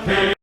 champagne.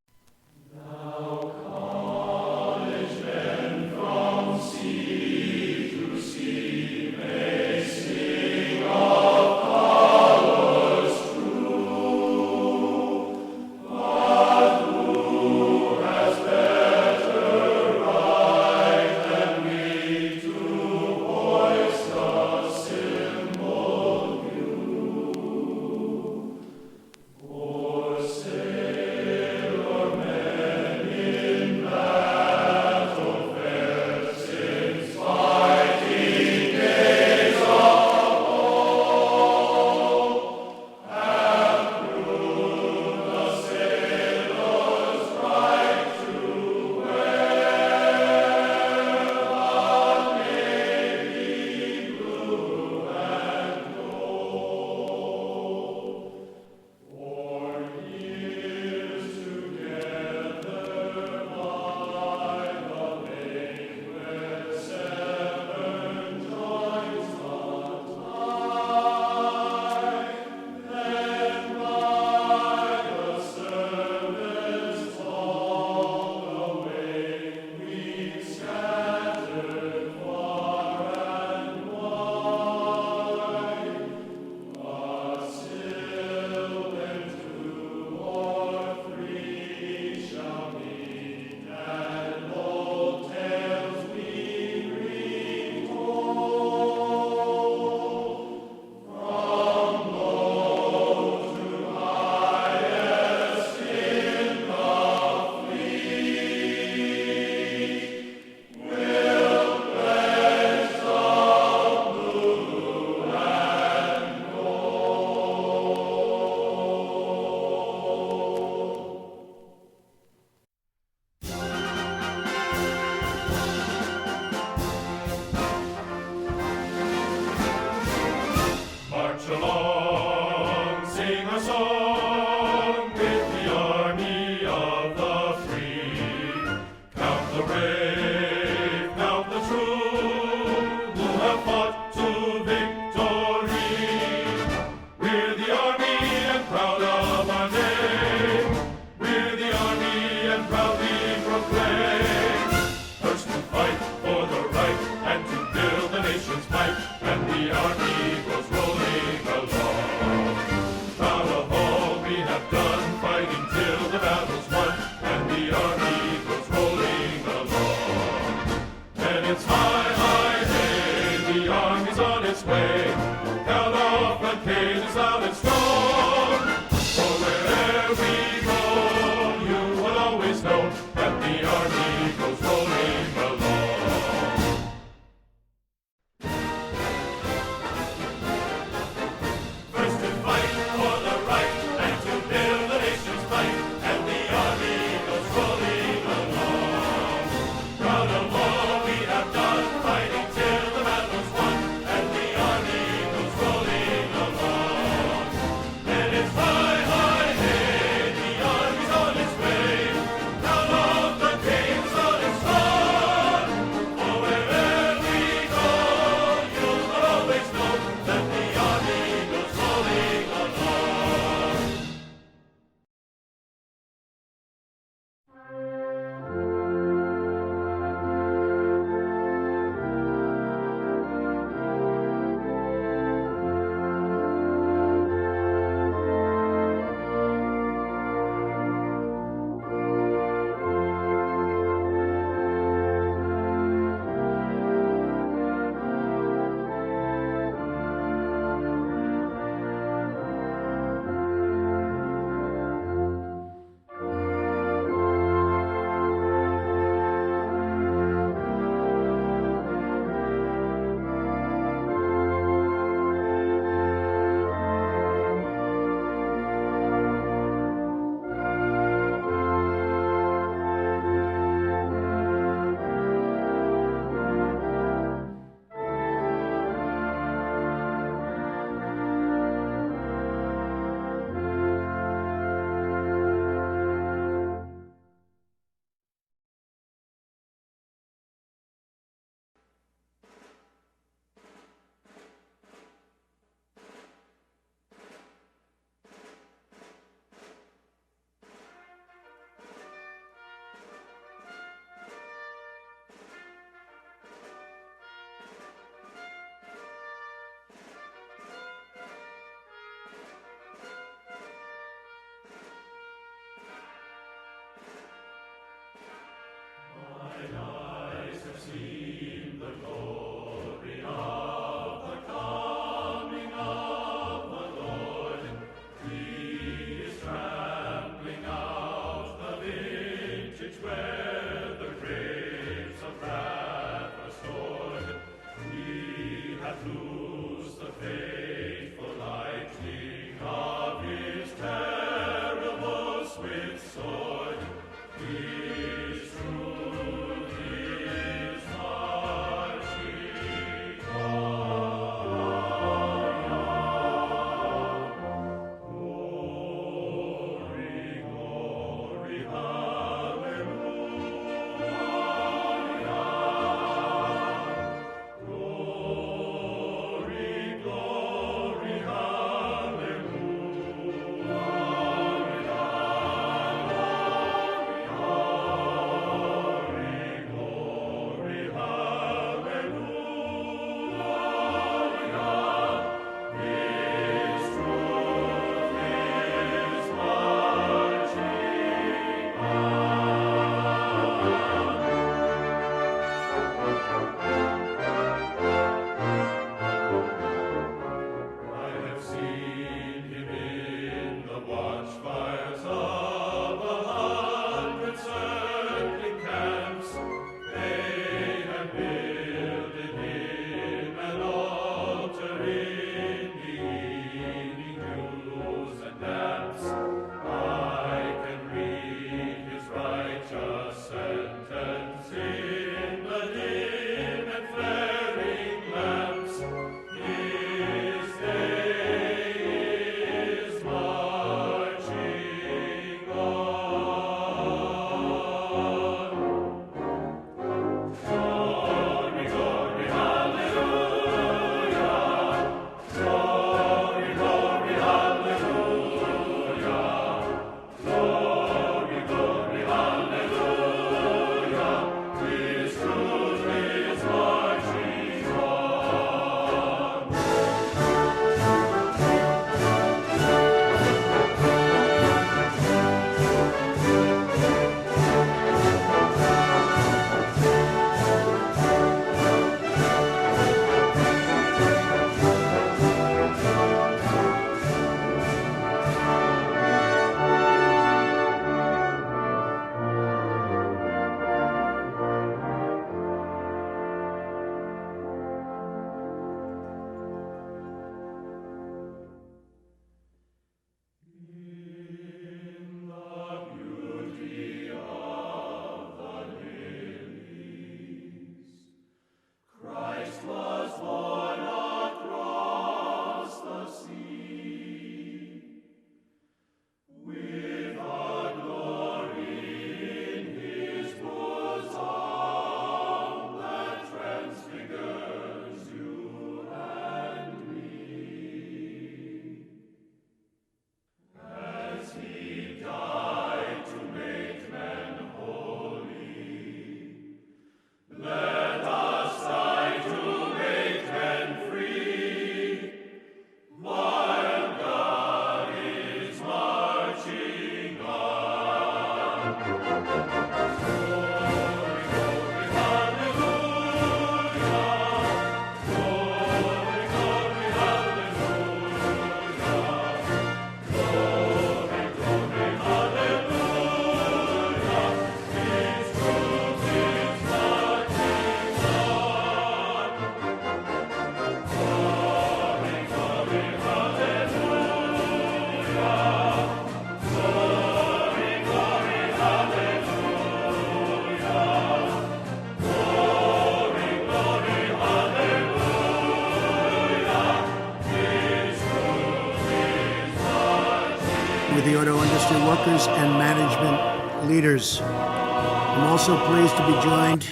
with the auto industry workers and management leaders. I'm also pleased to be joined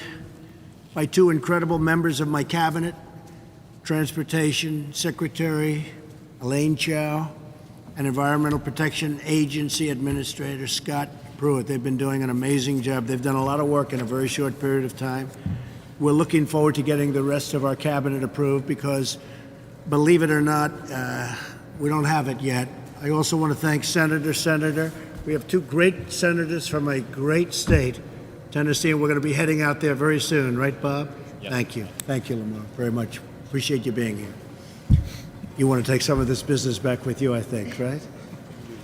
by two incredible members of my cabinet, Transportation Secretary Elaine Chao and Environmental Protection Agency Administrator Scott Pruitt. They've been doing an amazing job. They've done a lot of work in a very short period of time. We're looking forward to getting the rest of our cabinet approved because, believe it or not, we don't have it yet. I also want to thank Senator. We have two great senators from a great state Tennessee, and we're going to be heading out there very soon, right, Bob? Yep. Thank you. Thank you, Lamar, very much. Appreciate you being here. You want to take some of this business back with you, I think, right?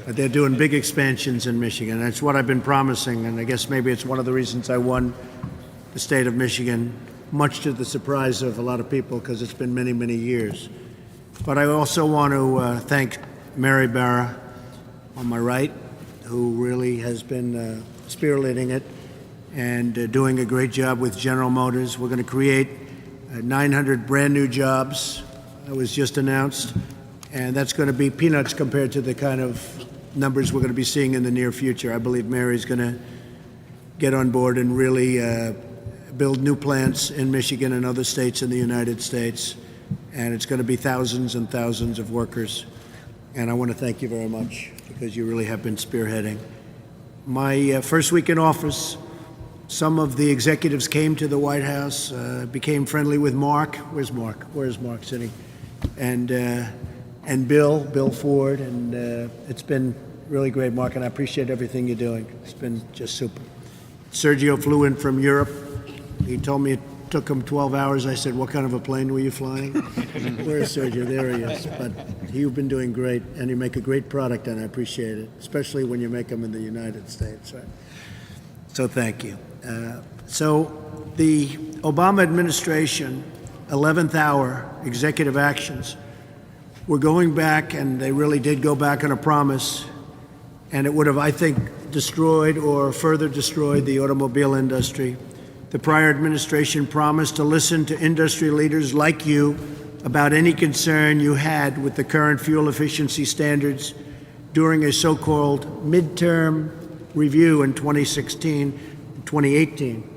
But they're doing big expansions in Michigan. That's what I've been promising, and I guess maybe it's one of the reasons I won the state of Michigan, much to the surprise of a lot of people, because it's been many, many years. But I also want to thank Mary Barra on my right, who really has been spearheading it and doing a great job with General Motors. We're going to create 900 brand new jobs. That was just announced, and that's going to be peanuts compared to the kind of numbers we're going to be seeing in the near future. I believe Mary's going to get on board and really build new plants in Michigan and other states in the United States, and it's going to be thousands and thousands of workers. And I want to thank you very much, because you really have been spearheading. My first week in office, some of the executives came to the White House, became friendly with Mark. Where's Mark? Where's Mark sitting? And Bill Ford, and it's been really great, Mark, and I appreciate everything you're doing. It's been just super. Sergio flew in from Europe. He told me it took him 12 hours. I said, what kind of a plane were you flying? Where's Sergio? There he is. But you've been doing great, and you make a great product, and I appreciate it, especially when you make them in the United States. Right? So thank you. So the Obama administration, 11th hour executive actions, we're going back, and they really did go back on a promise, and it would have, I think, destroyed or further destroyed the automobile industry. The prior administration promised to listen to industry leaders like you about any concern you had with the current fuel efficiency standards during a so-called midterm review in 2016, 2018.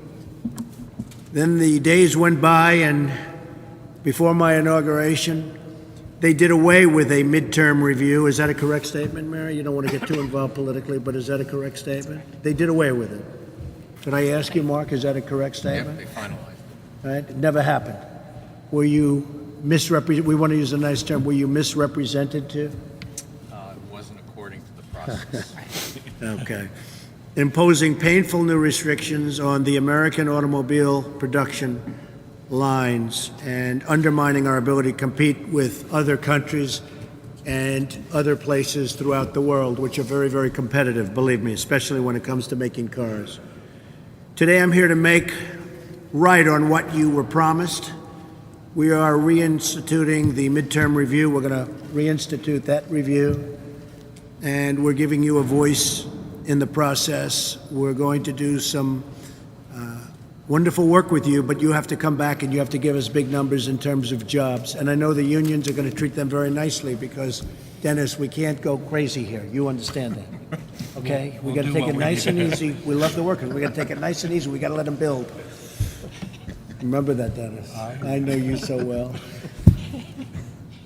Then the days went by, and before my inauguration, they did away with a midterm review. Is that a correct statement, Mary? You don't want to get too involved politically, but is that a correct statement? They did away with it. Did I ask you, Mark, is that a correct statement? Yeah, they finalized it. Right? It never happened. Were you misrepresented? We want to use a nice term. Were you misrepresented too? It wasn't according to the process. Okay. Imposing painful new restrictions on the American automobile production lines and undermining our ability to compete with other countries and other places throughout the world, which are very, very competitive, believe me, especially when it comes to making cars. Today I'm here to make right on what you were promised. We are reinstituting the midterm review. We're going to reinstitute that review, and we're giving you a voice in the process. We're going to do some wonderful work with you, but you have to come back and you have to give us big numbers in terms of jobs. And I know the unions are going to treat them very nicely, because, Dennis, we can't go crazy here. You understand that, okay? We got to take it nice and easy. We love the workers. We got to take it nice and easy. We got to let them build. Remember that, Dennis. I know you so well.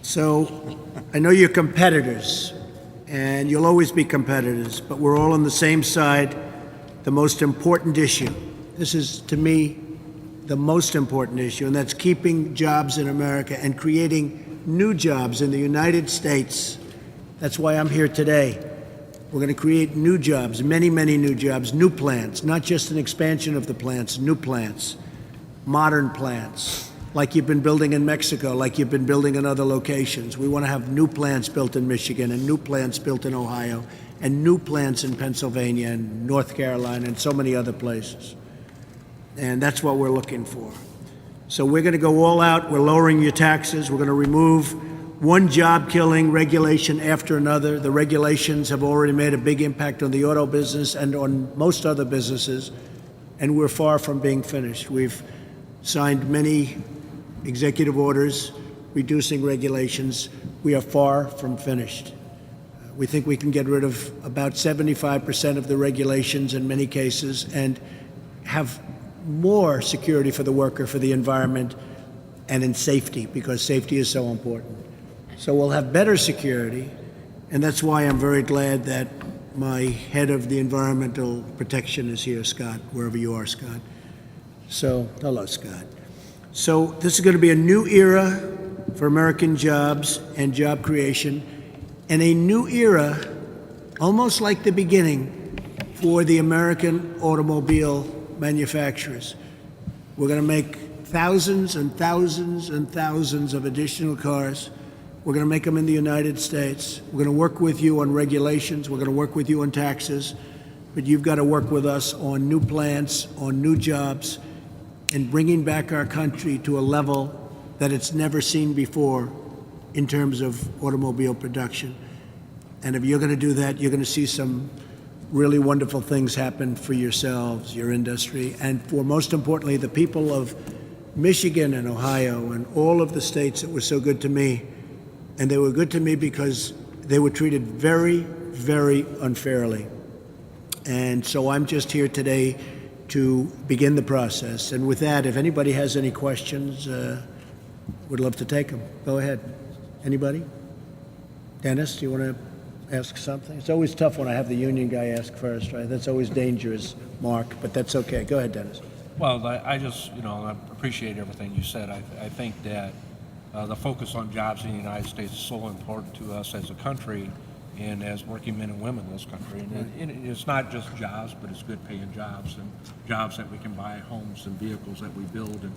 So I know you're competitors, and you'll always be competitors, but we're all on the same side. The most important issue. This is, to me, the most important issue, and that's keeping jobs in America and creating new jobs in the United States. That's why I'm here today. We're going to create new jobs, many, many new jobs, new plants, not just an expansion of the plants, new plants, modern plants, like you've been building in Mexico, like you've been building in other locations. We want to have new plants built in Michigan and new plants built in Ohio and new plants in Pennsylvania and North Carolina and so many other places. And that's what we're looking for. So we're going to go all out. We're lowering your taxes. We're going to remove one job-killing regulation after another. The regulations have already made a big impact on the auto business and on most other businesses, and we're far from being finished. We've signed many executive orders reducing regulations. We are far from finished. We think we can get rid of about 75% of the regulations in many cases and have more security for the worker, for the environment, and in safety, because safety is so important. So we'll have better security, and that's why I'm very glad that my head of the environmental protection is here, Scott, wherever you are, Scott. So, hello, Scott. So this is going to be a new era for American jobs and job creation, and a new era, almost like the beginning, for the American automobile manufacturers. We're going to make thousands and thousands and thousands of additional cars. We're going to make them in the United States. We're going to work with you on regulations. We're going to work with you on taxes. But you've got to work with us on new plants, on new jobs, and bringing back our country to a level that it's never seen before in terms of automobile production. And if you're going to do that, you're going to see some really wonderful things happen for yourselves, your industry, and for, most importantly, the people of Michigan and Ohio and all of the states that were so good to me. And they were good to me because they were treated very, very unfairly. And so I'm just here today to begin the process. And with that, if anybody has any questions, would love to take them. Go ahead. Anybody? Dennis, do you want to ask something? It's always tough when I have the union guy ask first, right? That's always dangerous, Mark, but that's okay. Go ahead, Dennis. Well, I just, I appreciate everything you said. I think that the focus on jobs in the United States is so important to us as a country and as working men and women in this country. And it's not just jobs, but it's good paying jobs and jobs that we can buy homes and vehicles that we build and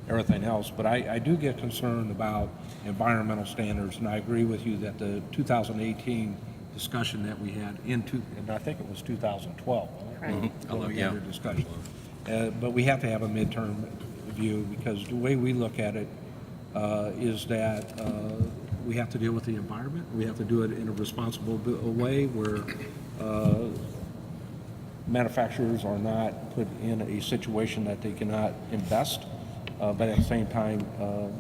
everything else. But I do get concerned about environmental standards, and I agree with you that the 2018 discussion that we had and I think it was 2012. Right. When we had a discussion. But we have to have a midterm view because the way we look at it is that we have to deal with the environment. We have to do it in a responsible way where manufacturers are not put in a situation that they cannot invest, but at the same time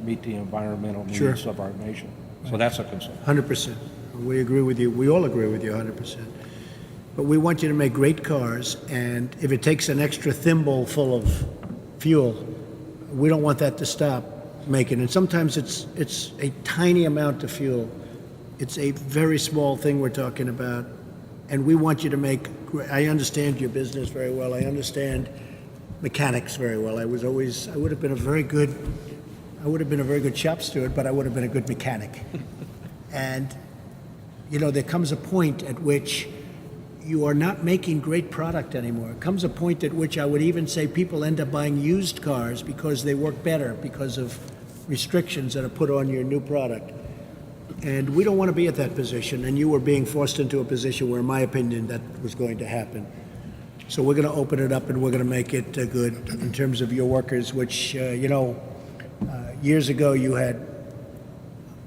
meet the environmental needs of our nation. So that's a concern. 100%. We agree with you. We all agree with you 100%. But we want you to make great cars, and if it takes an extra thimble full of fuel, we don't want that to stop making. And sometimes it's a tiny amount of fuel. It's a very small thing we're talking about, and we want you to make. I understand your business very well. I understand mechanics very well. I would have been a very good shop steward, but I would have been a good mechanic. And there comes a point at which you are not making great product anymore. It comes a point at which I would even say people end up buying used cars because they work better because of restrictions that are put on your new product. And we don't want to be at that position, and you were being forced into a position where, in my opinion, that was going to happen. So we're going to open it up and we're going to make it good in terms of your workers, which, years ago you had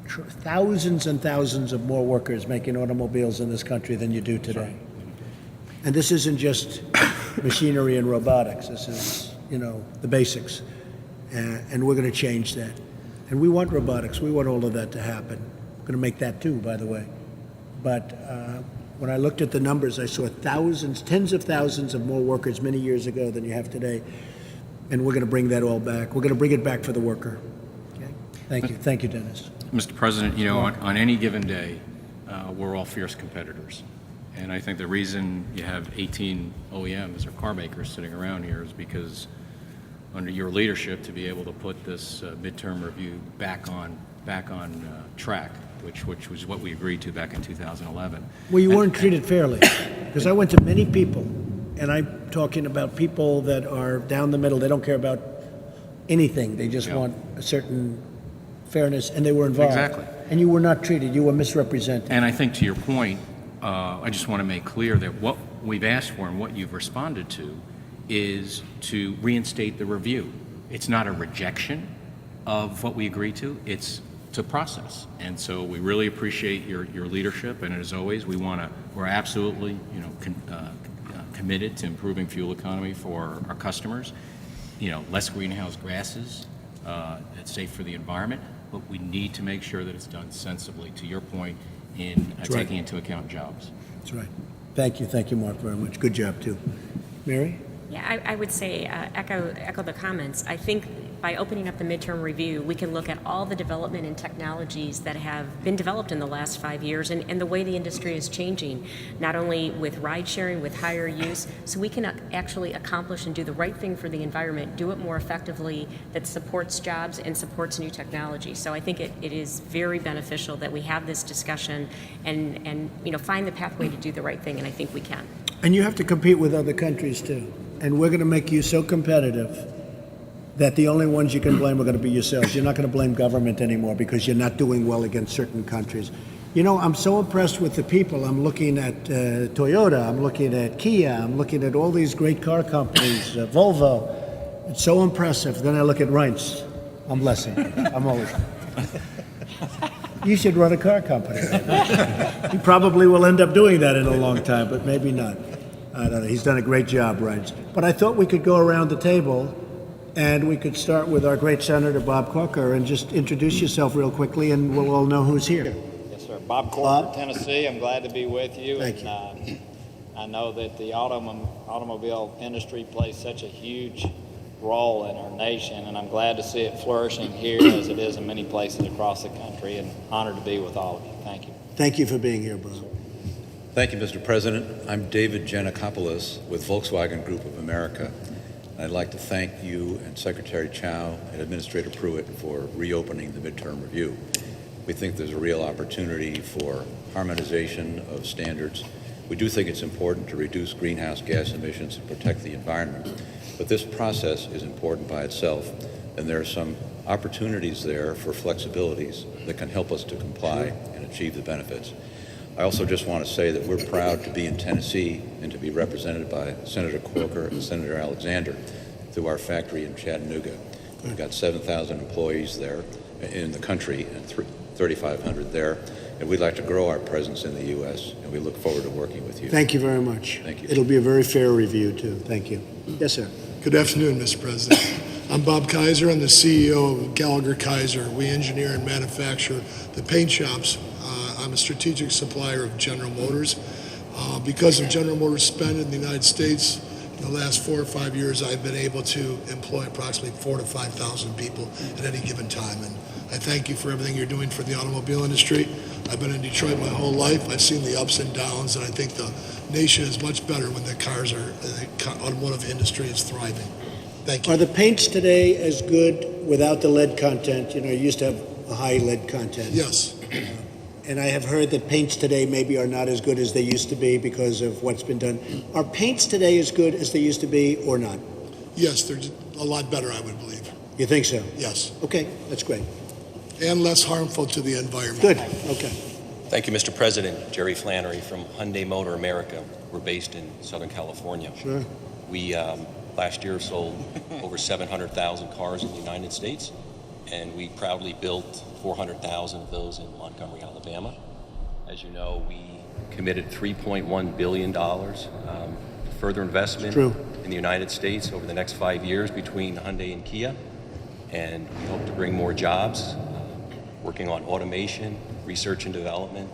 thousands and thousands of more workers making automobiles in this country than you do today. And this isn't just machinery and robotics. This is, the basics. And we're going to change that. And we want robotics. We want all of that to happen. We're going to make that too, by the way. But when I looked at the numbers, I saw thousands, tens of thousands of more workers many years ago than you have today. And we're going to bring that all back. We're going to bring it back for the worker. Okay? Thank you. Thank you, Dennis. Mr. President, on any given day, we're all fierce competitors. And I think the reason you have 18 OEMs or car makers sitting around here is because under your leadership to be able to put this midterm review back on track, which was what we agreed to back in 2011. Well, you weren't treated fairly, because I went to many people, and I'm talking about people that are down the middle. They don't care about anything. They just want a certain fairness, and they were involved. Exactly. And you were not treated. You were misrepresented. And I think to your point, I just want to make clear that what we've asked for and what you've responded to is to reinstate the review. It's not a rejection of what we agreed to. It's to process. And so we really appreciate your leadership. And as always, we're absolutely committed to improving fuel economy for our customers. Less greenhouse gases. It's safe for the environment. But we need to make sure that it's done sensibly. To your point, in taking into account jobs. That's right. Thank you, Mark, very much. Good job, too. Mary? Yeah, I would say echo the comments. I think by opening up the midterm review, we can look at all the development and technologies that have been developed in the last 5 years and the way the industry is changing, not only with ride sharing, with higher use, so we can actually accomplish and do the right thing for the environment, do it more effectively, that supports jobs and supports new technology. So I think it is very beneficial that we have this discussion and find the pathway to do the right thing, and I think we can. And you have to compete with other countries, too. and we're going to make you so competitive that the only ones you can blame are going to be yourselves. You're not going to blame government anymore because you're not doing well against certain countries. You know, I'm so impressed with the people. I'm looking at Toyota, I'm looking at Kia, I'm looking at all these great car companies, Volvo. It's so impressive. Then I look at Reince. I'm blessing. I'm always. You should run a car company. He probably will end up doing that in a long time, but maybe not. I don't know. He's done a great job, Reince. But I thought we could go around the table and we could start with our great Senator Bob Corker and just introduce yourself real quickly and we'll all know who's here. Yes, sir. Bob Corker, Tennessee. I'm glad to be with you. Thank you. I know that the automobile industry plays such a huge role in our nation, and I'm glad to see it flourishing here as it is in many places across the country, and honored to be with all of you. Thank you. Thank you for being here, Bob. Thank you, Mr. President. I'm David Giannakopoulos with Volkswagen Group of America. I'd like to thank you and Secretary Chow and Administrator Pruitt for reopening the midterm review. We think there's a real opportunity for harmonization of standards. We do think it's important to reduce greenhouse gas emissions and protect the environment, but this process is important by itself, and there are some opportunities there for flexibilities that can help us to comply and achieve the benefits. I also just want to say that we're proud to be in Tennessee and to be represented by Senator Corker and Senator Alexander through our factory in Chattanooga. We've got 7,000 employees there in the country and 3,500 there, and we'd like to grow our presence in the U.S., and we look forward to working with you. Thank you very much. Thank you. It'll be a very fair review, too. Thank you. Yes, sir. Good afternoon, Mr. President. I'm Bob Kaiser. I'm the CEO of Gallagher Kaiser. We engineer and manufacture the paint shops. I'm a strategic supplier of General Motors. Because of General Motors spend in the United States, in the last 4 or 5 years, I've been able to employ approximately 4,000 to 5,000 people at any given time. And I thank you for everything you're doing for the automobile industry. I've been in Detroit my whole life. I've seen the ups and downs, and I think the nation is much better when the automotive industry is thriving. Thank you. Are the paints today as good without the lead content? You know, you used to have a high lead content. Yes. And I have heard that paints today maybe are not as good as they used to be because of what's been done. Are paints today as good as they used to be or not? Yes, they're a lot better, I would believe. You think so? Yes. Okay, that's great. And less harmful to the environment. Good, okay. Thank you, Mr. President. Jerry Flannery from Hyundai Motor America. We're based in Southern California. Sure. We last year sold over 700,000 cars in the United States, and we proudly built 400,000 of those in Montgomery, Alabama. As you know, we committed $3.1 billion further investment in the United States over the next 5 years between Hyundai and Kia, and we hope to bring more jobs, working on automation, research and development.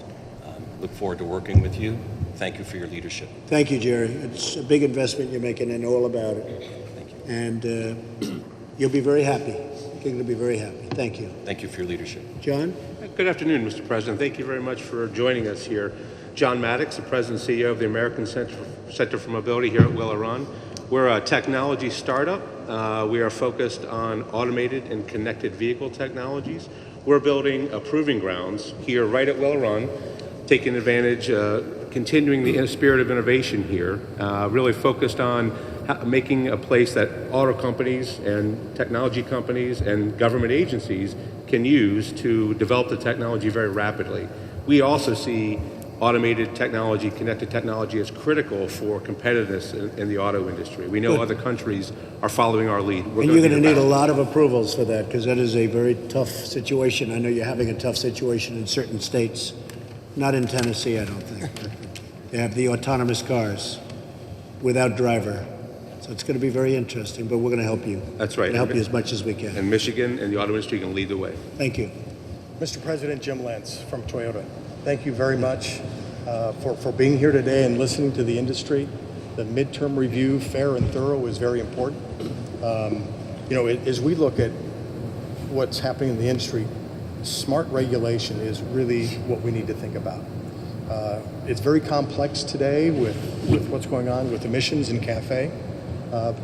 Look forward to working with you. Thank you for your leadership. Thank you, Jerry. It's a big investment you're making and all about it. Thank you. And you'll be very happy. You're going to be very happy. Thank you. Thank you for your leadership. John? Good afternoon, Mr. President. Thank you very much for joining us here. John Maddox, the President and CEO of the American Center for Mobility here at Will Run. We're a technology startup. We are focused on automated and connected vehicle technologies. We're building a proving grounds here right at Will Run, taking advantage, continuing the spirit of innovation here, really focused on making a place that auto companies and technology companies and government agencies can use to develop the technology very rapidly. We also see automated technology, connected technology as critical for competitiveness in the auto industry. We know other countries are following our lead. And you're going to need a lot of approvals for that because that is a very tough situation. I know you're having a tough situation in certain states. Not in Tennessee, I don't think. They have the autonomous cars without driver. So it's going to be very interesting, but we're going to help you. That's right. We're going to help you as much as we can. And Michigan and the auto industry can lead the way. Thank you. Mr. President, Jim Lentz from Toyota. Thank you very much for being here today and listening to the industry. The midterm review, fair and thorough, is very important. As we look at what's happening in the industry, smart regulation is really what we need to think about. It's very complex today with what's going on with emissions in CAFE.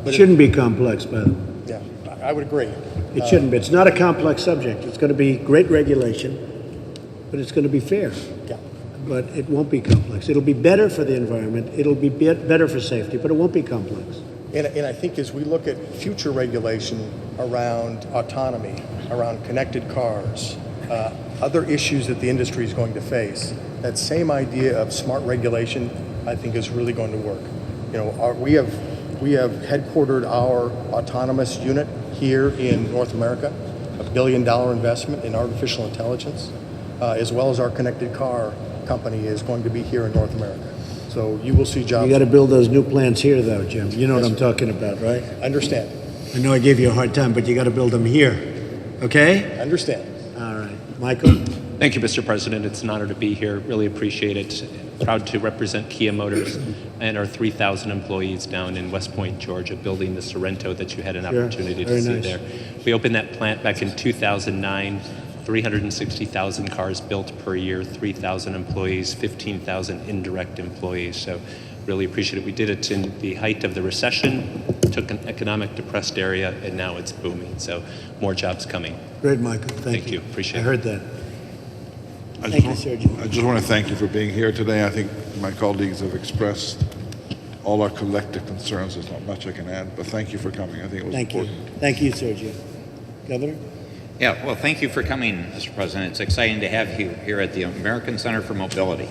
It shouldn't be complex, by the way. Yeah, I would agree. It shouldn't be. It's not a complex subject. It's going to be great regulation, but it's going to be fair. Yeah. But it won't be complex. It'll be better for the environment. It'll be better for safety, but it won't be complex. And I think as we look at future regulation around autonomy, around connected cars, other issues that the industry is going to face, that same idea of smart regulation, I think, is really going to work. You know, we have headquartered our autonomous unit here in North America, $1 billion investment in artificial intelligence, as well as our connected car company is going to be here in North America. So you will see jobs. You got to build those new plants here, though, Jim. You know what I'm talking about, right? Understand. I know I gave you a hard time, but you got to build them here. Okay? Understand. All right. Michael? Thank you, Mr. President. It's an honor to be here. Really appreciate it. Proud to represent Kia Motors and our 3,000 employees down in West Point, Georgia, building the Sorrento that you had an opportunity to see there. We opened that plant back in 2009. 360,000 cars built per year, 3,000 employees, 15,000 indirect employees. So really appreciate it. We did it in the height of the recession, took an economic depressed area, and now it's booming. So more jobs coming. Great, Michael. Thank you. Appreciate it. I heard that. I just want to thank you for being here today. I think my colleagues have expressed all our collective concerns. There's not much I can add, but thank you for coming. I think it was important. Thank you, Sergio. Governor? Yeah, well, thank you for coming, Mr. President. It's exciting to have you here at the American Center for Mobility.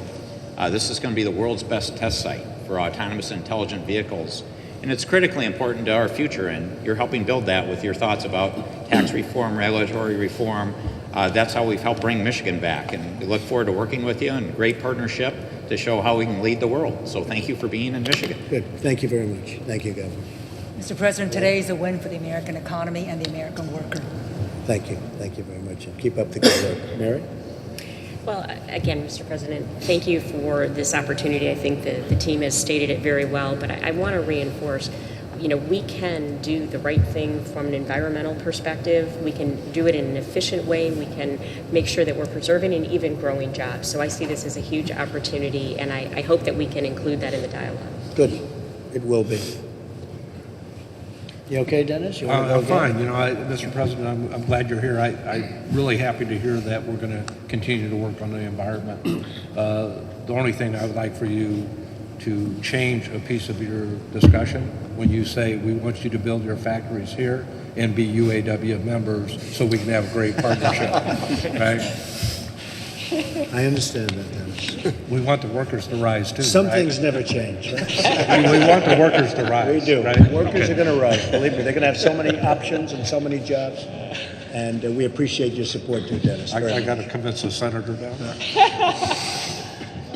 This is going to be the world's best test site for autonomous intelligent vehicles, and it's critically important to our future, and you're helping build that with your thoughts about tax reform, regulatory reform. That's how we've helped bring Michigan back, and we look forward to working with you in great partnership to show how we can lead the world. So thank you for being in Michigan. Good. Thank you very much. Thank you, Governor. Mr. President, today is a win for the American economy and the American worker. Thank you. Thank you very much. And keep up the good work. Mary? Well, again, Mr. President, thank you for this opportunity. I think the team has stated it very well, but I want to reinforce, you know, we can do the right thing from an environmental perspective. We can do it in an efficient way. We can make sure that we're preserving and even growing jobs. So I see this as a huge opportunity, and I hope that we can include that in the dialogue. Good. It will be. You okay, Dennis? You want to go I'm again? fine. You know, Mr. President, I'm glad you're here. I'm really happy to hear that we're going to continue to work on the environment. The only thing I would like for you to change a piece of your discussion when you say we want you to build your factories here and be UAW members so we can have a great partnership, right? I understand that, Dennis. We want the workers to rise too. Some right? things never change, right? We want the workers to rise. We do. Right? Workers are going to rise. Believe me, they're going to have so many options and so many jobs. And we appreciate your support too, Dennis. I got to convince the senator down there.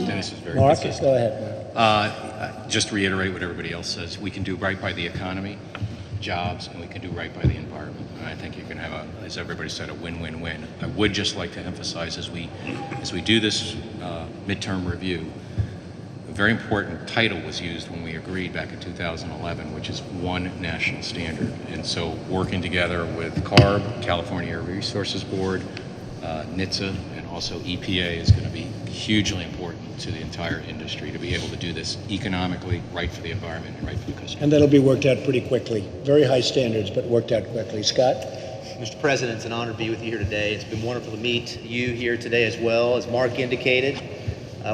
Dennis is very Marcus, consistent. go ahead. Just to reiterate what everybody else says, we can do right by the economy, jobs, and we can do right by the environment. And I think you can have, as everybody said, a win-win-win. I would just like to emphasize as we do this midterm review, a very important title was used when we agreed back in 2011, which is one national standard. And so working together with CARB, California Air Resources Board, NHTSA, and also EPA is going to be hugely important to the entire industry to be able to do this economically, right for the environment and right for the customer. And that'll be worked out pretty quickly. Very high standards, but worked out quickly. Scott? Mr. President, it's an honor to be with you here today. It's been wonderful to meet you here today as well. As Mark indicated,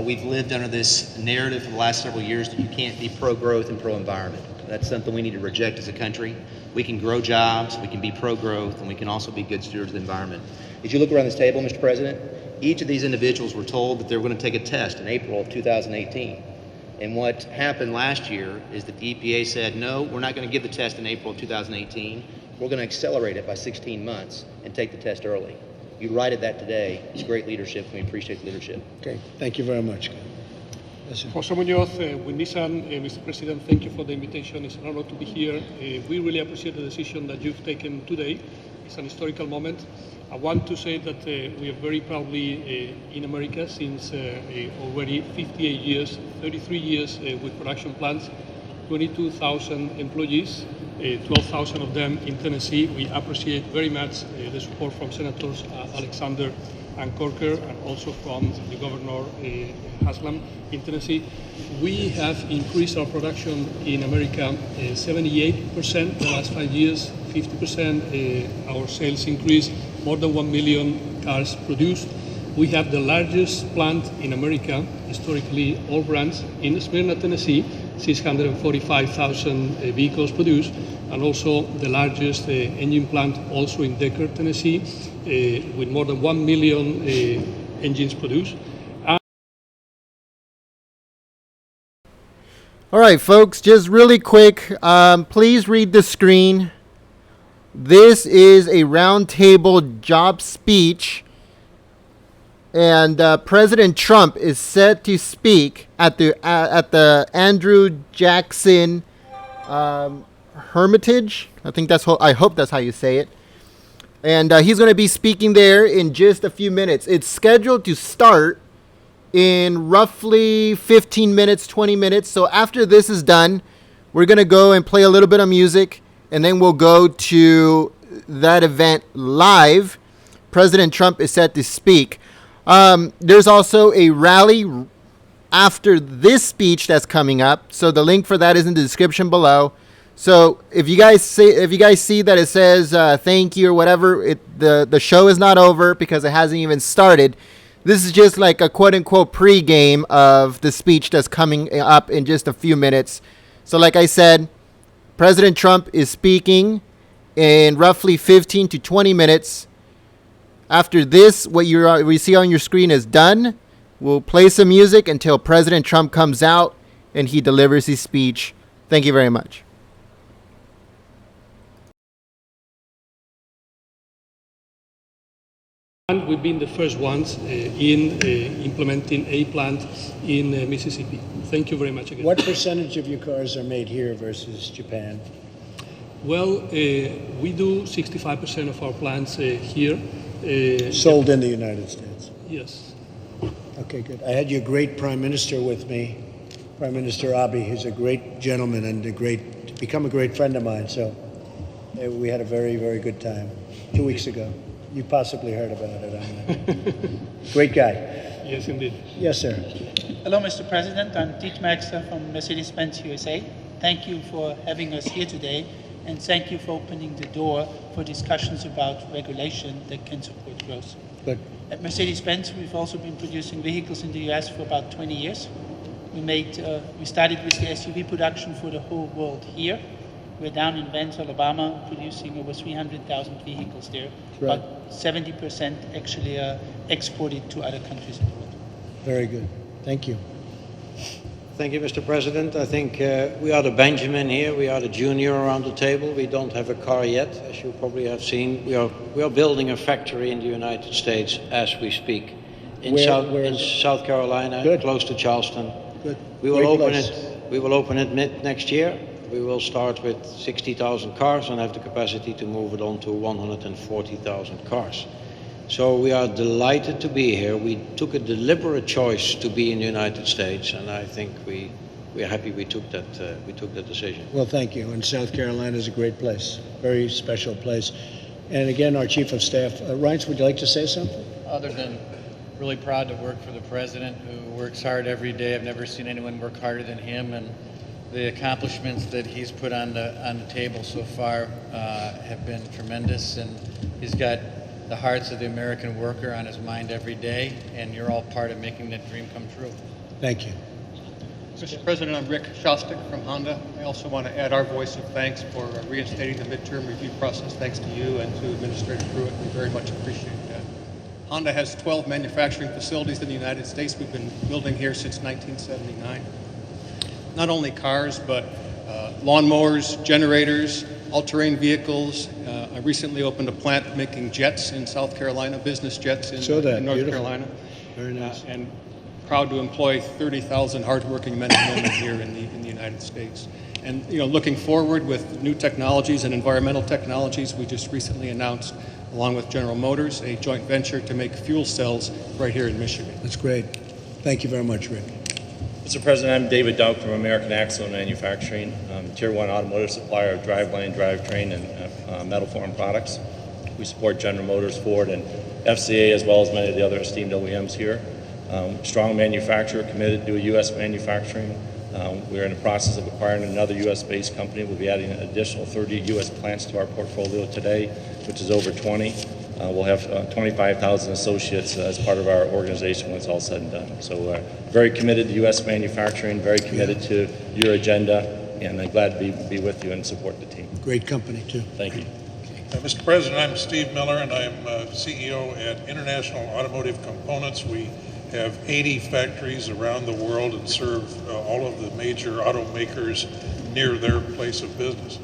we've lived under this narrative for the last several years that you can't be pro-growth and pro-environment. That's something we need to reject as a country. We can grow jobs, we can be pro-growth, and we can also be good stewards of the environment. As you look around this table, Mr. President, each of these individuals were told that they were going to take a test in April of 2018. And what happened last year is that the EPA said, no, we're not going to give the test in April of 2018. We're going to accelerate it by 16 months and take the test early. You righted that today. It's great leadership, and we appreciate the leadership. Okay, thank you very much. José Muñoz, with Nissan, Mr. President, thank you for the invitation. It's an honor to be here. We really appreciate the decision that you've taken today. It's an historical moment. I want to say that we are very proudly in America since already 58 years, 33 years with production plants, 22,000 employees, 12,000 of them in Tennessee. We appreciate very much the support from Senators Alexander and Corker, and also from the Governor Haslam in Tennessee. We have increased our production in America 78% the last 5 years, 50% our sales increased, more than 1 million cars produced. We have the largest plant in America, historically all brands, in Smyrna, Tennessee, 645,000 vehicles produced, and also the largest engine plant also in Decker, Tennessee, with more than 1 million engines produced. All right, folks, just really quick, please read the screen. This is a roundtable job speech, and President Trump is set to speak at the Andrew Jackson Hermitage. I hope that's how you say it. And he's going to be speaking there in just a few minutes. It's scheduled to start in roughly 15 minutes, 20 minutes. So after this is done, we're going to go and play a little bit of music, and then we'll go to that event live. President Trump is set to speak. There's also a rally after this speech that's coming up. So the link for that is in the description below. So if you guys see that it says thank you or whatever, the show is not over because it hasn't even started. This is just like a quote-unquote pre-game of the speech that's coming up in just a few minutes. So like I said, President Trump is speaking in roughly 15 to 20 minutes. After this, what we see on your screen is done. We'll play some music until President Trump comes out and he delivers his speech. Thank you very much. And we've been the first ones in implementing a plant in Mississippi. Thank you very much again. What percentage of your cars are made here versus Japan? Well, we do 65% of our plants here. Sold in the United States? Yes. Okay, good. I had your great Prime Minister with me, Prime Minister Abe. He's a great gentleman and become a great friend of mine. So we had a very, very good time 2 weeks ago. You possibly heard about it. Great guy. Yes, indeed. Yes, sir. Hello, Mr. President. I'm Dietmar Maxter from Mercedes-Benz USA. Thank you for having us here today, and thank you for opening the door for discussions about regulation that can support growth. Good. At Mercedes-Benz, we've also been producing vehicles in the US for about 20 years. We started with the SUV production for the whole world here. We're down in Vance, Alabama, producing over 300,000 vehicles there. Right. About 70% actually are exported to other countries in the world. Very good. Thank you. Thank you, Mr. President. I think we are the Benjamin here. We are the junior around the table. We don't have a car yet, as you probably have seen. We are building a factory in the United States as we speak. In South Carolina, Good. Close to Charleston. Good. We will open it mid next year. We will start with 60,000 cars and have the capacity to move it on to 140,000 cars. So we are delighted to be here. We took a deliberate choice to be in the United States, and I think we are happy we took that decision. Well, thank you. And South Carolina is a great place, very special place. And again, our Chief of Staff, Reince, would you like to say something? Other than really proud to work for the President, who works hard every day. I've never seen anyone work harder than him, and the accomplishments that he's put on the table so far have been tremendous, and he's got the hearts of the American worker on his mind every day, and you're all part of making that dream come true. Thank you. Mr. President, I'm Rick Shostak from Honda. I also want to add our voice of thanks for reinstating the midterm review process. Thanks to you and to Administrator Pruitt. We very much appreciate that. Honda has 12 manufacturing facilities in the United States. We've been building here since 1979. Not only cars, but lawnmowers, generators, all-terrain vehicles. I recently opened a plant making jets in South Carolina, business jets in North Carolina. Very nice. And proud to employ 30,000 hardworking men and women here in the United States. And looking forward with new technologies and environmental technologies, we just recently announced, along with General Motors, a joint venture to make fuel cells right here in Michigan. That's great. Thank you very much, Rick. Mr. President, I'm David Dunk from American Axle Manufacturing, Tier 1 automotive supplier of driveline, drivetrain, and metal form products. We support General Motors, Ford, and FCA, as well as many of the other esteemed OEMs here. Strong manufacturer, committed to U.S. manufacturing. We're in the process of acquiring another U.S.-based company. We'll be adding an additional 30 U.S. plants to our portfolio today, which is over 20. We'll have 25,000 associates as part of our organization when it's all said and done. So we're very committed to U.S. manufacturing, very committed to your agenda, and I'm glad to be with you and support the team. Great company, too. Thank you. Mr. President, I'm Steve Miller, and I'm CEO at International Automotive Components. We have 80 factories around the world and serve all of the major automakers near their place of business.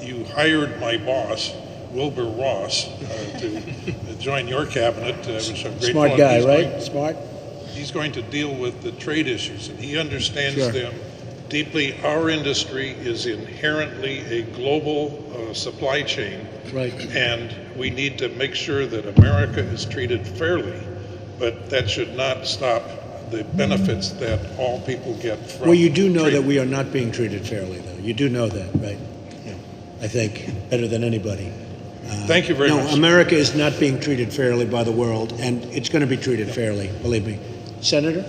You hired my boss, Wilbur Ross, to join your cabinet, which I'm grateful. Smart guy, right? Smart? He's going to deal with the trade issues, and he understands Sure. them deeply. Our industry is inherently a global supply chain, Right. and we need to make sure that America is treated fairly, but that should not stop the benefits that all people get from Well, you do know trade. that we are not being treated fairly, though. You do know that, right? Yeah. I think better than anybody. Thank you very no, much. America is not being treated fairly by the world, and it's going to be treated fairly, believe me. Senator?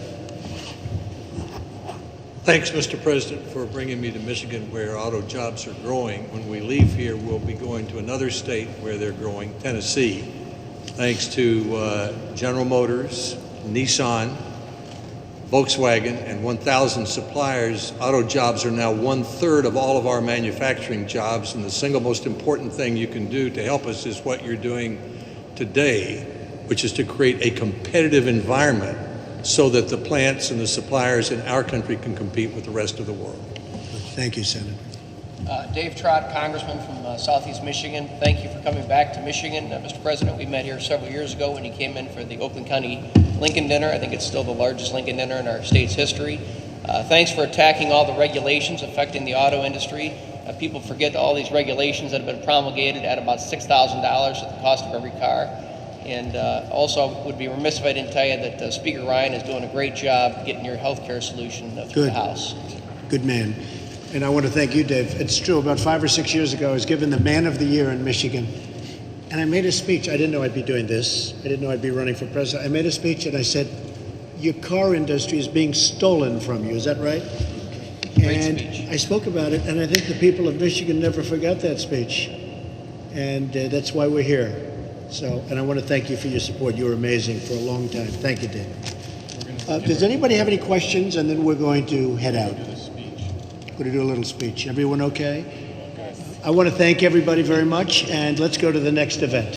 Thanks, Mr. President, for bringing me to Michigan, where auto jobs are growing. When we leave here, we'll be going to another state where they're growing, Tennessee. Thanks to General Motors, Nissan, Volkswagen, and 1,000 suppliers, auto jobs are now 1/3 of all of our manufacturing jobs, and the single most important thing you can do to help us is what you're doing today, which is to create a competitive environment so that the plants and the suppliers in our country can compete with the rest of the world. Thank you, Senator. Dave Trott, Congressman from Southeast Michigan. Thank you for coming back to Michigan. Mr. President, we met here several years ago when you came in for the Oakland County Lincoln Dinner. I think it's still the largest Lincoln Dinner in our state's history. Thanks for attacking all the regulations affecting the auto industry. People forget all these regulations that have been promulgated at about $6,000 at the cost of every car. And also, would be remiss if I didn't tell you that Speaker Ryan is doing a great job getting your health care solution through the House. Good man. And I want to thank you, Dave. It's true, about 5 or 6 years ago, I was given the Man of the Year in Michigan. And I made a speech. I didn't know I'd be doing this. I didn't know I'd be running for president. I made a speech and I said, your car industry is being stolen from you. Is that right? And I spoke about it, and I think the people of Michigan never forgot that speech. And that's why we're here. So, and I want to thank you for your support. You were amazing for a long time. Thank you, Dave. Does anybody have any questions? And then we're going to head out. We're going to do a little speech. Everyone okay? I want to thank everybody very much, and let's go to the next event.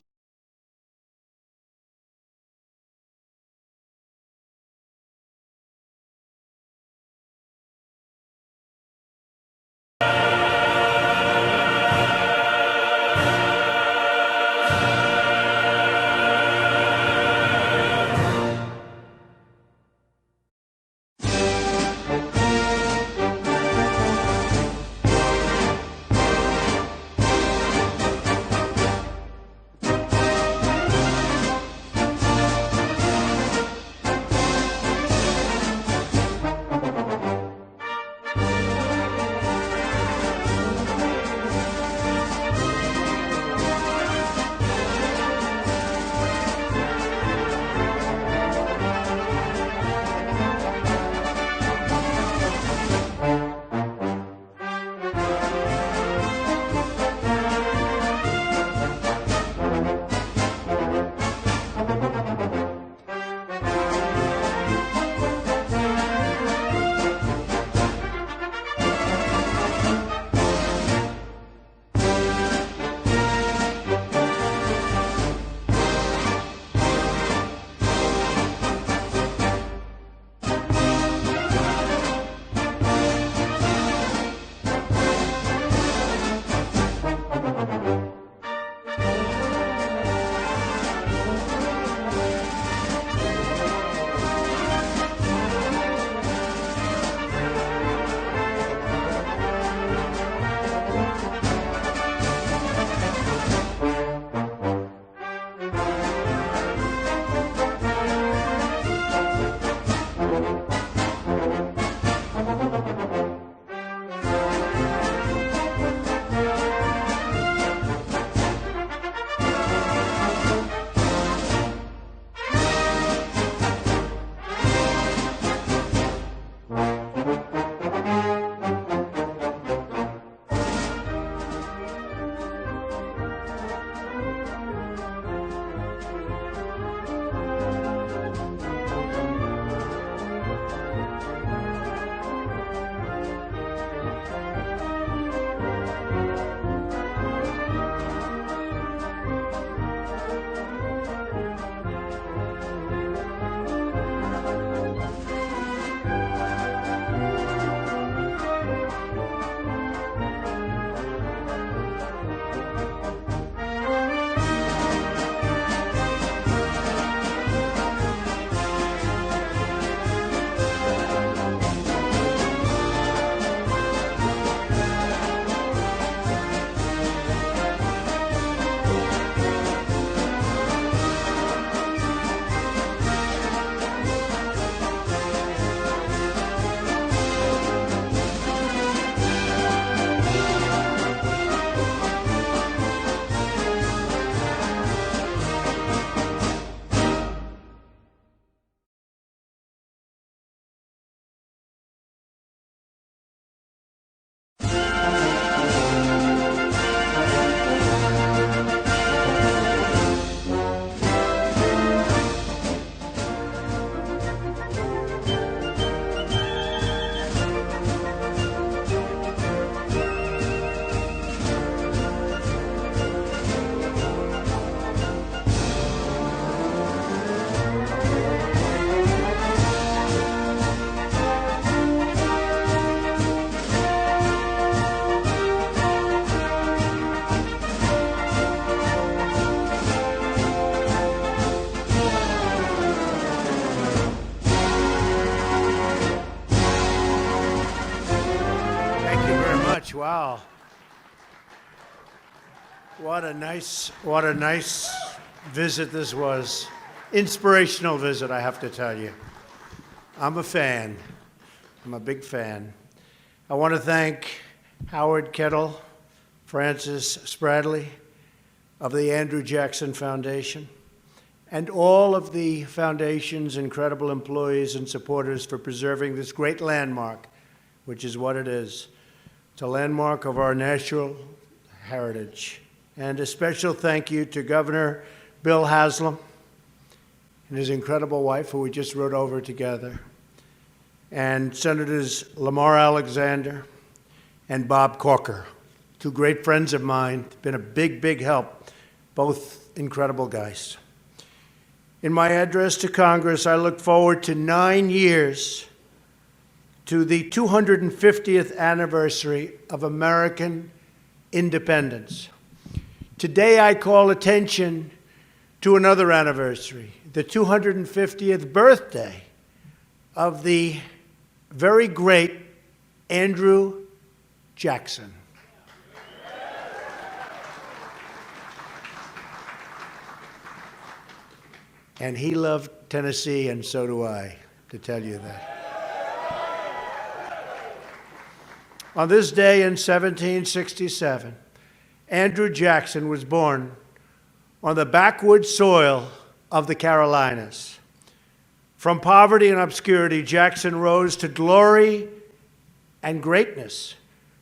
Wow. What a nice visit this was. Inspirational visit, I have to tell you. I'm a fan. I'm a big fan. I want to thank Howard Kettle, Francis Spradley of the Andrew Jackson Foundation, and all of the foundation's incredible employees and supporters for preserving this great landmark, which is what it is. It's a landmark of our national heritage. And a special thank you to Governor Bill Haslam and his incredible wife, who we just rode over together, and Senators Lamar Alexander and Bob Corker, two great friends of mine, been a big, big help, both incredible guys. In my address to Congress, I look forward to 9 years to the 250th anniversary of American independence. Today, I call attention to another anniversary, the 250th birthday of the very great Andrew Jackson. And he loved Tennessee, and so do I, to tell you that. On this day in 1767, Andrew Jackson was born on the backwoods soil of the Carolinas. From poverty and obscurity, Jackson rose to glory and greatness,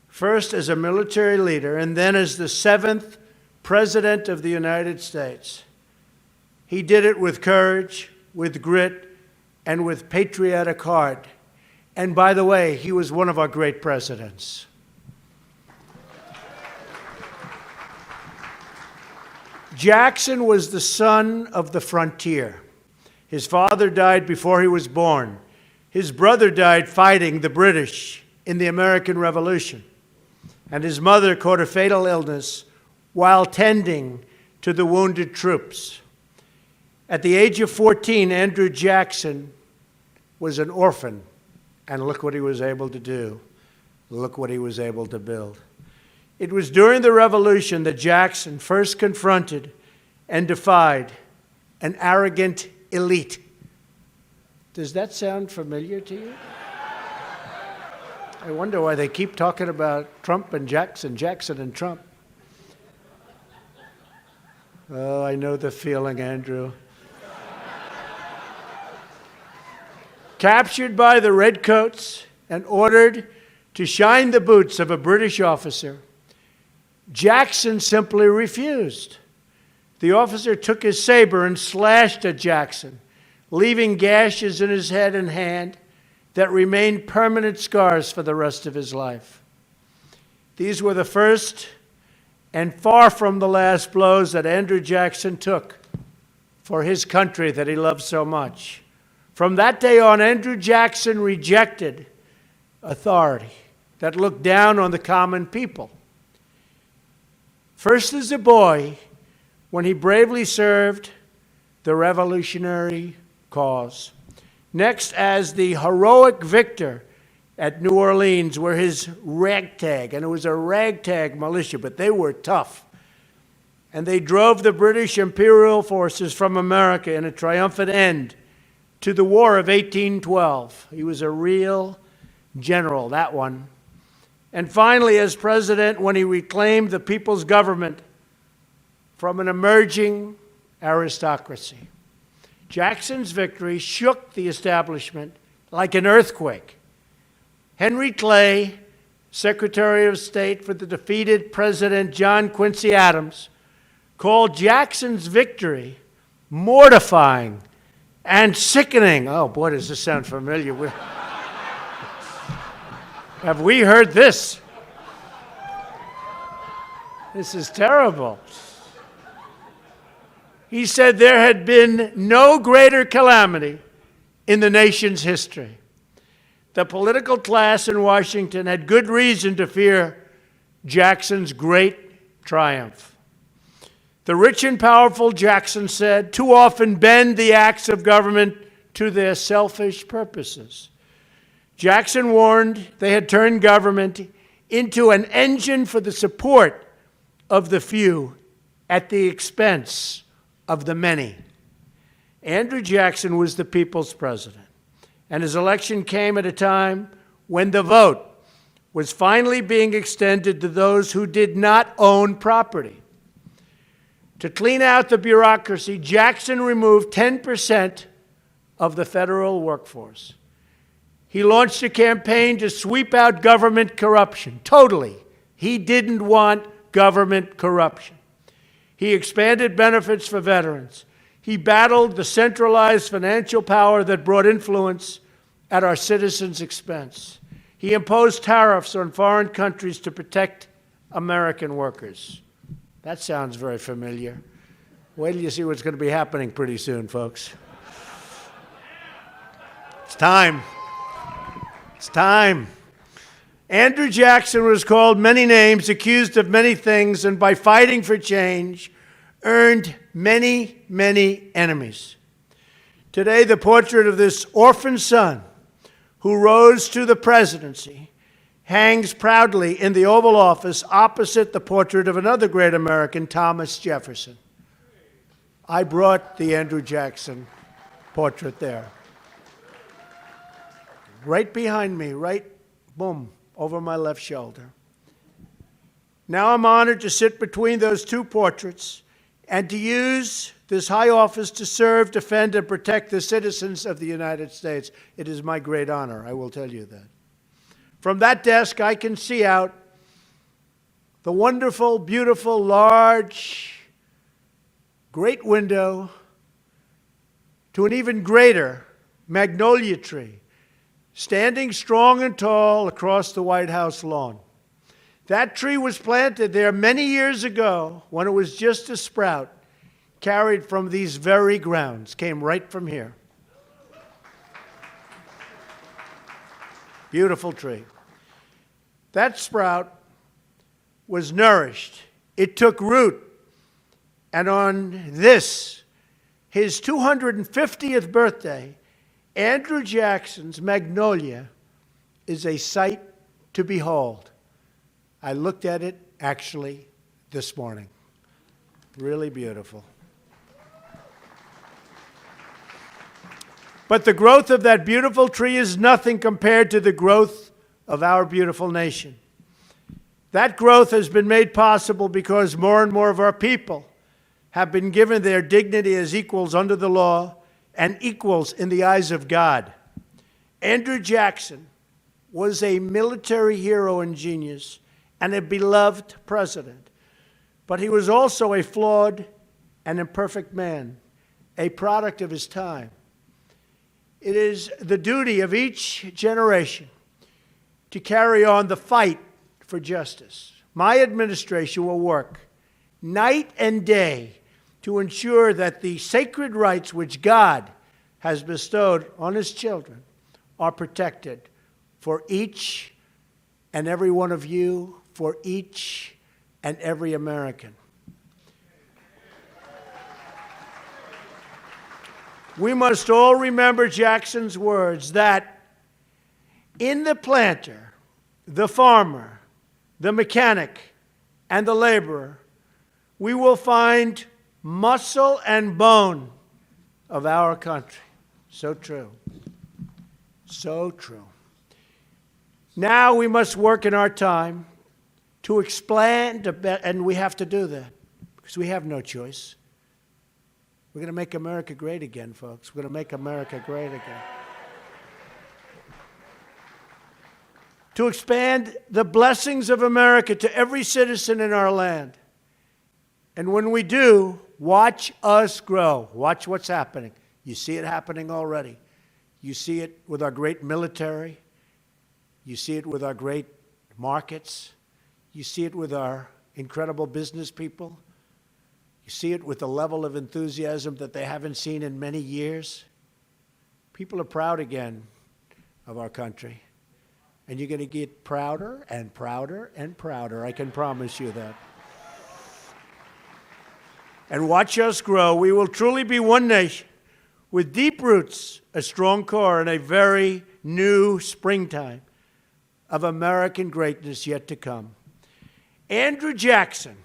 first as a military leader and then as the 7th President of the United States. He did it with courage, with grit, and with patriotic heart. And by the way, he was one of our great presidents. Jackson was the son of the frontier. His father died before he was born. His brother died fighting the British in the American Revolution. And his mother caught a fatal illness while tending to the wounded troops. At the age of 14, Andrew Jackson was an orphan. And look what he was able to do. Look what he was able to build. It was during the Revolution that Jackson first confronted and defied an arrogant elite. Does that sound familiar to you? I wonder why they keep talking about Trump and Jackson, Jackson and Trump. Oh, I know the feeling, Andrew. Captured by the Redcoats and ordered to shine the boots of a British officer, Jackson simply refused. The officer took his saber and slashed at Jackson, leaving gashes in his head and hand that remained permanent scars for the rest of his life. These were the first and far from the last blows that Andrew Jackson took for his country that he loved so much. From that day on, Andrew Jackson rejected authority that looked down on the common people. First as a boy, when he bravely served the revolutionary cause. Next as the heroic victor at New Orleans, where his ragtag, and it was a ragtag militia, but they were tough. And they drove the British imperial forces from America in a triumphant end to the War of 1812. He was a real general, that one. And finally, as president, when he reclaimed the people's government from an emerging aristocracy. Jackson's victory shook the establishment like an earthquake. Henry Clay, Secretary of State for the defeated President John Quincy Adams, called Jackson's victory mortifying and sickening. Oh, boy, does this sound familiar. Have we heard this? This is terrible. He said there had been no greater calamity in the nation's history. The political class in Washington had good reason to fear Jackson's great triumph. The rich and powerful, Jackson said, too often bend the acts of government to their selfish purposes. Jackson warned they had turned government into an engine for the support of the few at the expense of the many. Andrew Jackson was the people's president, and his election came at a time when the vote was finally being extended to those who did not own property. To clean out the bureaucracy, Jackson removed 10% of the federal workforce. He launched a campaign to sweep out government corruption. Totally. He didn't want government corruption. He expanded benefits for veterans. He battled the centralized financial power that brought influence at our citizens' expense. He imposed tariffs on foreign countries to protect American workers. That sounds very familiar. Wait till you see what's going to be happening pretty soon, folks. It's time. It's time. Andrew Jackson was called many names, accused of many things, and by fighting for change, earned many, many enemies. Today, the portrait of this orphan son who rose to the presidency hangs proudly in the Oval Office opposite the portrait of another great American, Thomas Jefferson. I brought the Andrew Jackson portrait there. Right behind me, right, boom, over my left shoulder. Now I'm honored to sit between those two portraits and to use this high office to serve, defend, and protect the citizens of the United States. It is my great honor, I will tell you that. From that desk, I can see out the wonderful, beautiful, large, great window to an even greater magnolia tree, standing strong and tall across the White House lawn. That tree was planted there many years ago when it was just a sprout, carried from these very grounds, came right from here. Beautiful tree. That sprout was nourished. It took root. And on this, his 250th birthday, Andrew Jackson's magnolia is a sight to behold. I looked at it actually this morning. Really beautiful. But the growth of that beautiful tree is nothing compared to the growth of our beautiful nation. That growth has been made possible because more and more of our people have been given their dignity as equals under the law and equals in the eyes of God. Andrew Jackson was a military hero and genius and a beloved president, but he was also a flawed and imperfect man, a product of his time. It is the duty of each generation to carry on the fight for justice. My administration will work night and day to ensure that the sacred rights which God has bestowed on his children are protected for each and every one of you, for each and every American. We must all remember Jackson's words that in the planter, the farmer, the mechanic, and the laborer, we will find muscle and bone of our country. So true. So true. Now we must work in our time to expand, and we have to do that because we have no choice. We're going to make America great again, folks. We're going to make America great again. To expand the blessings of America to every citizen in our land. And when we do, watch us grow. Watch what's happening. You see it happening already. You see it with our great military. You see it with our great markets. You see it with our incredible business people. You see it with the level of enthusiasm that they haven't seen in many years. People are proud again of our country. And you're going to get prouder and prouder and prouder. I can promise you that. And watch us grow. We will truly be one nation with deep roots, a strong core, and a very new springtime. of American greatness yet to come. Andrew Jackson,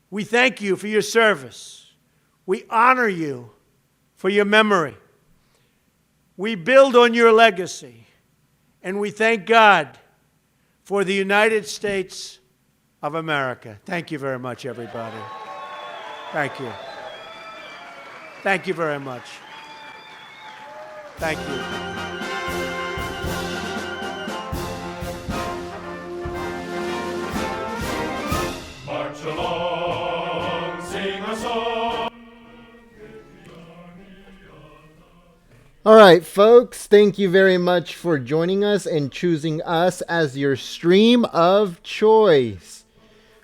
we thank you for your service. We honor you for your memory. We build on your legacy, and we thank God for the United States of America. Thank you very much, everybody. Thank you. Thank you very much. Thank you. March along, sing a song. All right, folks, thank you very much for joining us and choosing us as your stream of choice.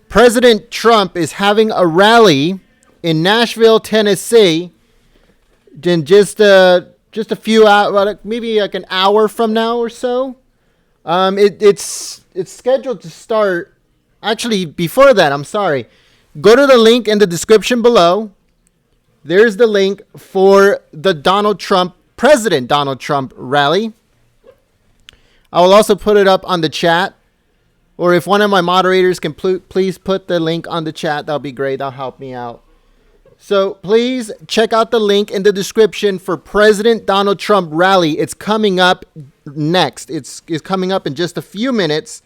President Trump is having a rally in Nashville, Tennessee, in just a few hours, maybe like an hour from now or so. It's scheduled to start. Actually, before that, I'm sorry. Go to the link in the description below. There's the link for the President Donald Trump rally. I will also put it up on the chat. Or if one of my moderators can please put the link on the chat, that'll be great. That'll help me out. So please check out the link in the description for President Donald Trump rally. It's coming up next. It's coming up in just a few minutes.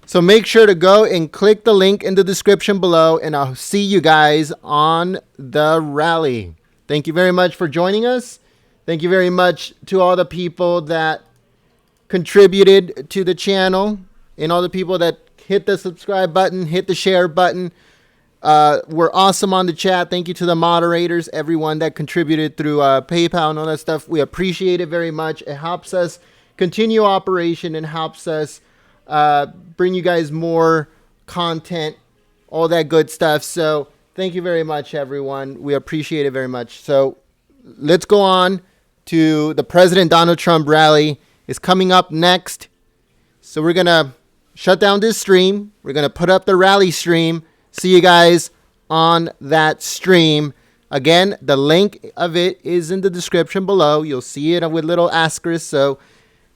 So make sure to go and click the link in the description below, and I'll see you guys on the rally. Thank you very much for joining us. Thank you very much to all the people that contributed to the channel and all the people that hit the subscribe button, hit the share button. We're awesome on the chat. Thank you to the moderators, everyone that contributed through PayPal and all that stuff. We appreciate it very much. It helps us continue operation and helps us bring you guys more content, all that good stuff. So thank you very much, everyone. We appreciate it very much. So let's go on to the President Donald Trump rally. It's coming up next. So we're going to shut down this stream. We're going to put up the rally stream. See you guys on that stream. Again, the link of it is in the description below. You'll see it with little asterisks. So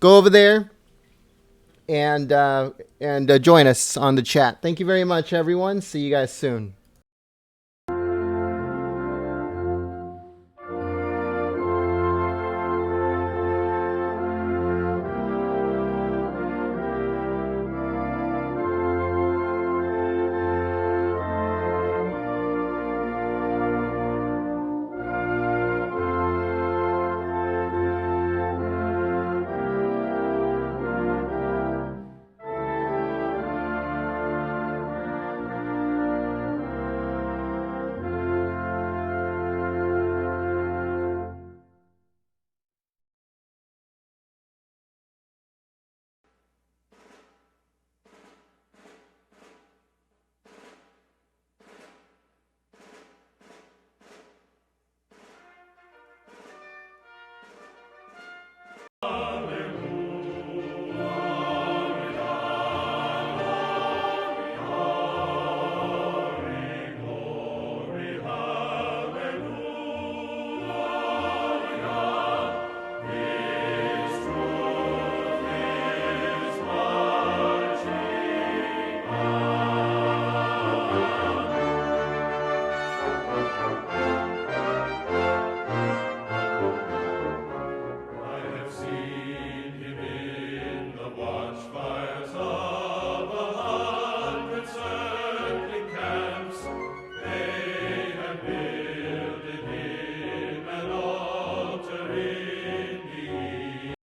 go over there and join us on the chat. Thank you very much, everyone. See you guys soon.